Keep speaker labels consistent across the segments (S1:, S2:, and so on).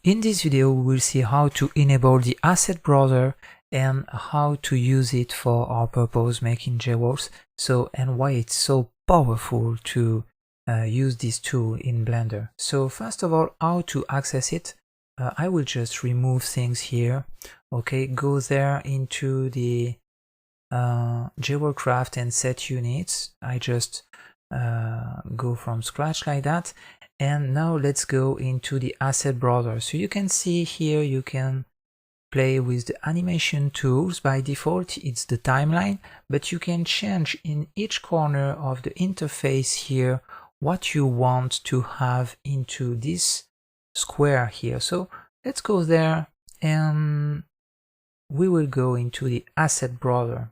S1: In this video we will see how to enable the asset browser and how to use it for our purpose making JWorks, and why it's so powerful to use this tool in Blender. So first of all, how to access it. I will just remove things here. Okay, go there into the JWorks and set units. I just go from scratch like that. And now let's go into the asset browser. So you can see here you can play with the animation tools. By default it's the timeline, but you can change in each corner of the interface here what you want to have into this square here. So let's go there and we will go into the asset browser.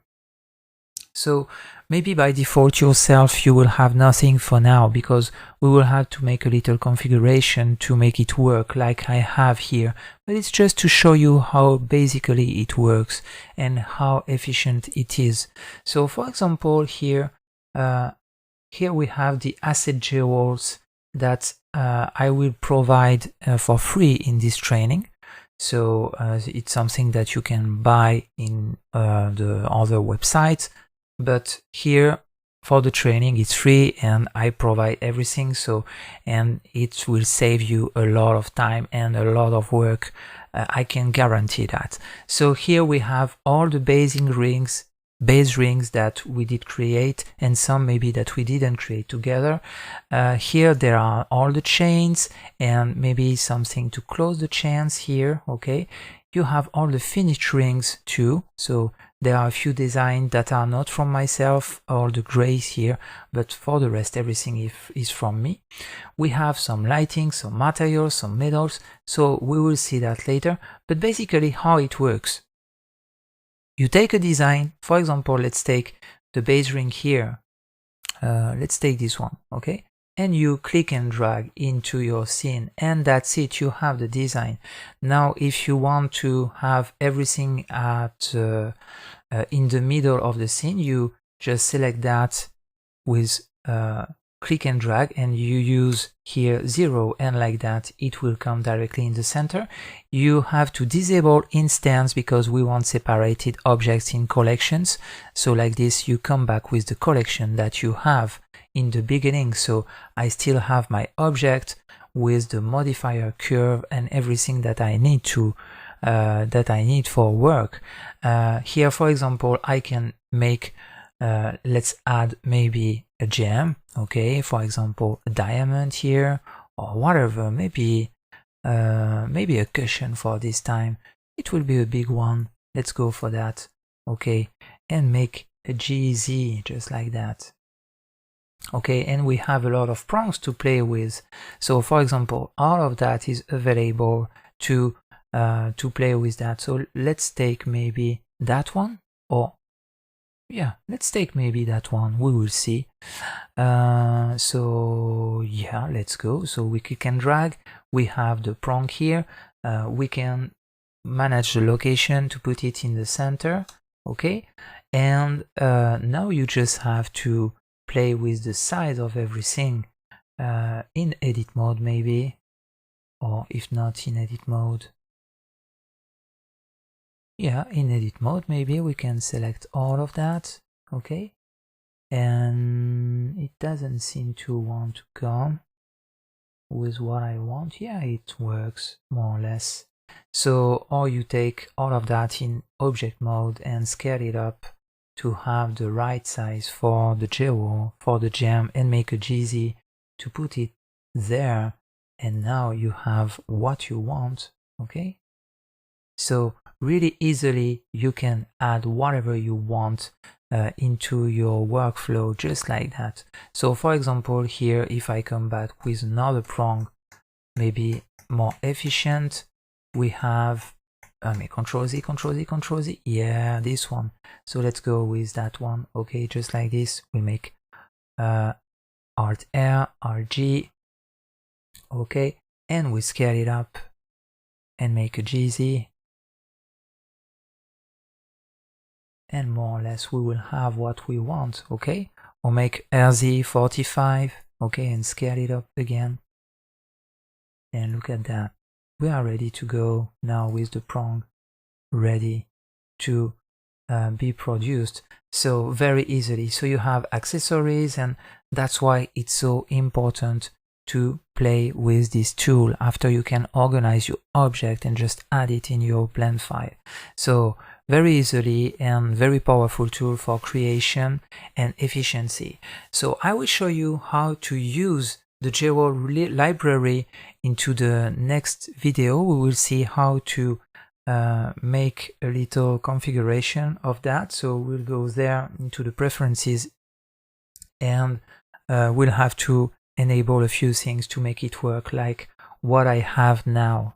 S1: So maybe by default yourself you will have nothing for now, because we will have to make a little configuration to make it work like I have here, but it's just to show you how basically it works and how efficient it is. So for example here we have the asset JWorks that I will provide for free in this training. So it's something that you can buy in the other websites, but here for the training it's free and I provide everything, and it will save you a lot of time and a lot of work. I can guarantee that. So here we have all the base rings that we did create, and some maybe that we didn't create together. Here there are all the chains and maybe something to close the chains here. Okay, you have all the finished rings too. So there are a few designs that are not from myself, all the grays here, but for the rest everything is from me. We have some lighting, some materials, some metals, so we will see that later. But basically how it works: you take a design, for example, let's take the base ring here, let's take this one, okay, and you click and drag into your scene, and that's it, you have the design. Now if you want to have everything at in the middle of the scene, you just select that with click and drag, and you use here 0, and like that it will come directly in the center. You have to disable instance because we want separated objects in collections. So like this you come back with the collection that you have in the beginning. So I still have my object with the modifier curve and everything that I need to for work. Here for example I can make let's add maybe a gem, okay, for example a diamond here or whatever, maybe a cushion for this time. It will be a big one, let's go for that, okay, and make a GZ just like that. Okay, and we have a lot of prongs to play with. So for example all of that is available to play with that. So let's take maybe that one, or yeah, let's take maybe that one, we will see. So yeah, let's go. So we click and drag, we have the prong here, we can manage the location to put it in the center, okay, and now you just have to play with the size of everything in edit mode maybe, or if not in edit mode, yeah, in edit mode maybe we can select all of that, okay, and it doesn't seem to want to come with what I want. Yeah, it works more or less. So or you take all of that in object mode and scale it up to have the right size for the JWorks, for the gem, and make a GZ to put it there, and now you have what you want, okay. So really easily you can add whatever you want into your workflow just like that. So for example here, if I come back with another prong, maybe more efficient, we have Control Z, Control Z, Control Z, yeah, this one. So let's go with that one, okay, just like this. We make Alt R, RG, okay, and we scale it up and make a GZ, and more or less we will have what we want, okay, or make RZ 45, okay, and scale it up again, and look at that. we are ready to go now with the prong ready to be produced. So very easily. So you have accessories, and that's why it's so important to play with this tool. After you can organize your object and just add it in your blend file. So very easily and very powerful tool for creation and efficiency. So I will show you how to use the JWall library into the next video. We will see how to make a little configuration of that. So we'll go there into the preferences, and we'll have to enable a few things to make it work, like what I have now.